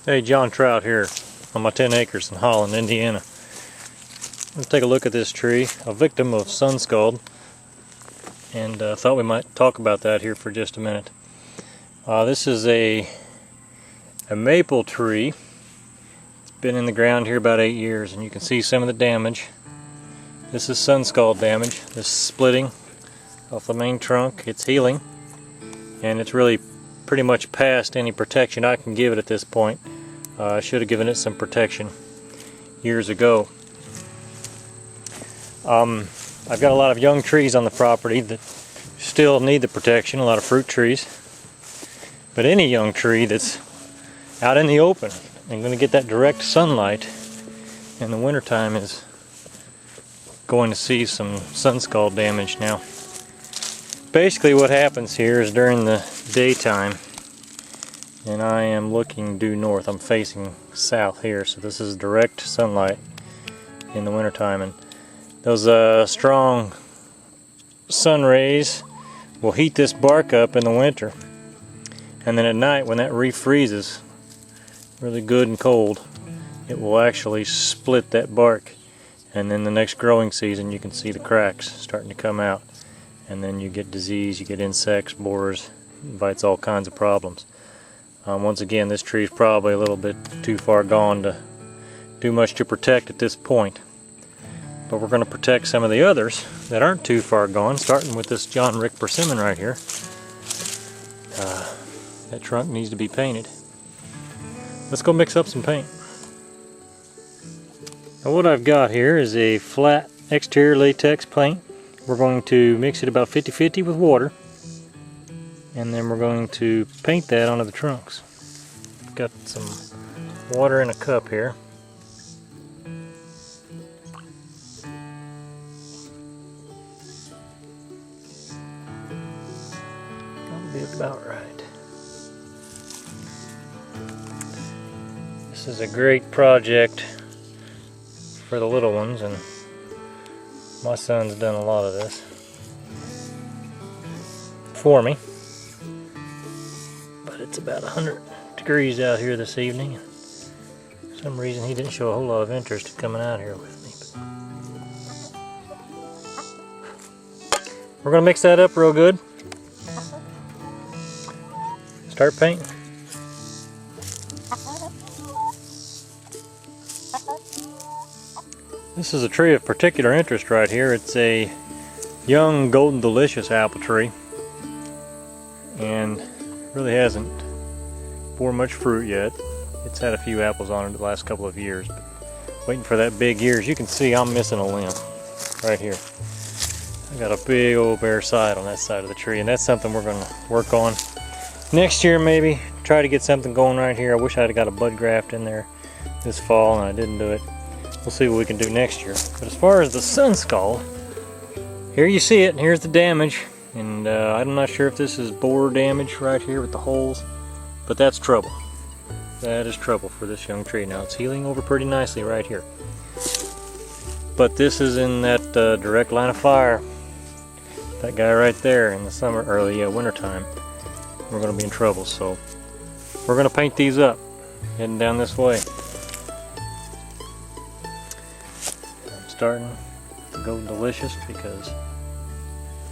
Hey, John Trout here on my 10 acres in Holland, Indiana. Let's take a look at this tree, a victim of Sunscald, and thought we might talk about that here for just a minute. This is a maple tree. It's been in the ground here about 8 years, and you can see some of the damage. This is Sunscald damage. This is splitting off the main trunk. It's healing, and it's really pretty much past any protection I can give it at this point. I should have given it some protection years ago. I've got a lot of young trees on the property that still need the protection, a lot of fruit trees. But any young tree that's out in the open and going to get that direct sunlight in the wintertime is going to see some Sunscald damage. Now, basically what happens here is during the daytime, and I am looking due north, I'm facing south here, so this is direct sunlight in the wintertime, and those strong sun rays will heat this bark up in the winter, and then at night when that refreezes really good and cold, it will actually split that bark, and then the next growing season you can see the cracks starting to come out, and then you get disease, you get insects, borers, invites all kinds of problems. Once again, this tree is probably a little bit too far gone to do much to protect at this point. But we're going to protect some of the others that aren't too far gone, starting with this John Rick persimmon right here. That trunk needs to be painted. Let's go mix up some paint. Now what I've got here is a flat exterior latex paint. We're going to mix it about 50-50 with water, and then we're going to paint that onto the trunks. Got some water in a cup here. That'll be about right. This is a great project for the little ones, and my son's done a lot of this for me. But it's about 100 degrees out here this evening. For some reason he didn't show a whole lot of interest in coming out here with me. But we're going to mix that up real good. Start painting. This is a tree of particular interest right here. It's a young Golden Delicious apple tree, and really hasn't bore much fruit yet. It's had a few apples on it the last couple of years, but waiting for that big year. As you can see, I'm missing a limb right here. I got a big old bare side on that side of the tree, and that's something we're going to work on next year. Maybe try to get something going right here. I wish I'd have got a bud graft in there this fall, and I didn't do it. We'll see what we can do next year. But as far as the Sunscald, here you see it, and here's the damage. And I'm not sure if this is borer damage right here with the holes, but that's trouble. That is trouble for this young tree. Now it's healing over pretty nicely right here, but this is in that direct line of fire. That guy right there in the summer, early winter time, we're going to be in trouble. So we're going to paint these up, heading down this way. I'm starting with the Golden Delicious because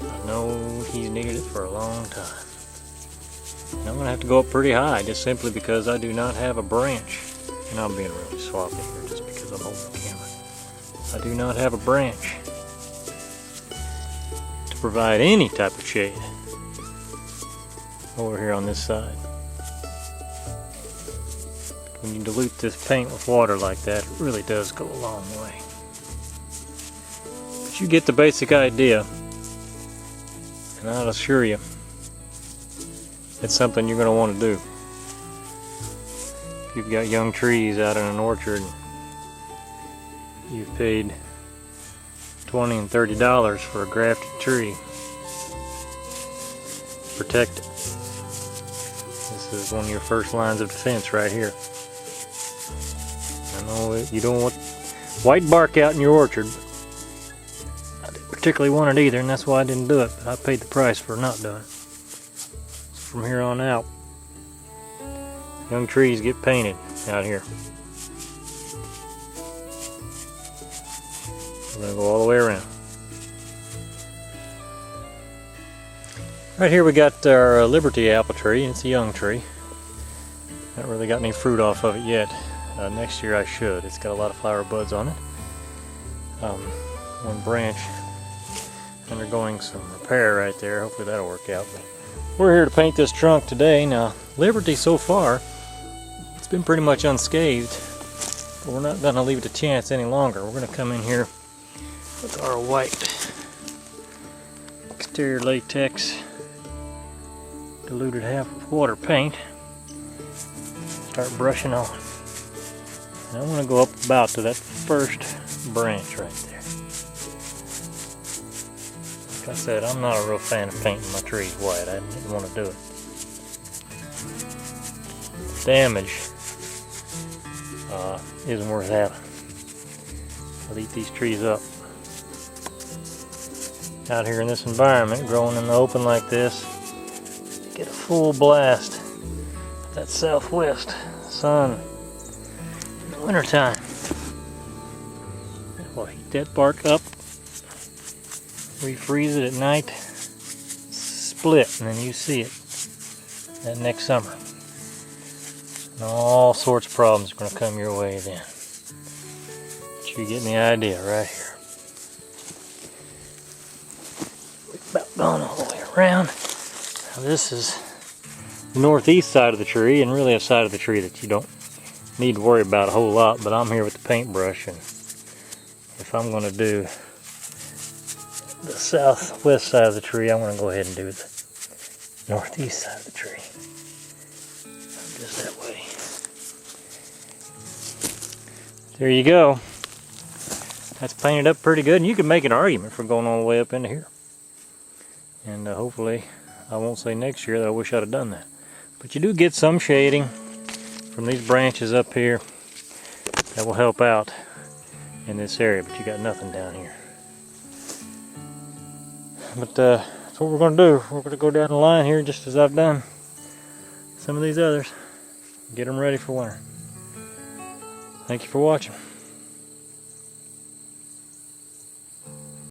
I know he's needed it for a long time. And I'm going to have to go up pretty high just simply because I do not have a branch. And I'm being really sloppy here just because I'm holding the camera. I do not have a branch to provide any type of shade over here on this side. When you dilute this paint with water like that, it really does go a long way. But you get the basic idea. And I'll assure you, it's something you're going to want to do. If you've got young trees out in an orchard, you've paid $20 and $30 for a grafted tree. Protect it. This is one of your first lines of defense right here. I know you don't want white bark out in your orchard. I didn't particularly want it either, and that's why I didn't do it, but I paid the price for not doing it. So from here on out, young trees get painted out here. We're going to go all the way around. Right here we got our Liberty apple tree, and it's a young tree. Haven't really got any fruit off of it yet. Next year I should. It's got a lot of flower buds on it. One branch undergoing some repair right there. Hopefully that'll work out. But we're here to paint this trunk today. Now, Liberty so far, it's been pretty much unscathed. But we're not going to leave it a chance any longer. We're going to come in here with our white exterior latex diluted half with water paint. Start brushing on. And I want to go up about to that first branch right there. Like I said, I'm not a real fan of painting my trees white. I didn't want to do it. Damage isn't worth having. I'll eat these trees up. Out here in this environment, growing in the open like this, get a full blast of that southwest sun in the wintertime. We'll heat that bark up, refreeze it at night, split, and then you see it that next summer. And all sorts of problems are going to come your way then. But you're getting the idea right here. We've about gone all the way around. Now this is the northeast side of the tree, and really a side of the tree that you don't need to worry about a whole lot, but I'm here with the paintbrush, and if I'm going to do the southwest side of the tree, I'm going to go ahead and do the northeast side of the tree. Just that way. There you go. That's painted up pretty good, and you can make an argument for going all the way up into here. And hopefully, I won't say next year that I wish I'd have done that. But you do get some shading from these branches up here that will help out in this area, but you got nothing down here. But that's what we're going to do. We're going to go down the line here just as I've done some of these others. Get them ready for winter. Thank you for watching.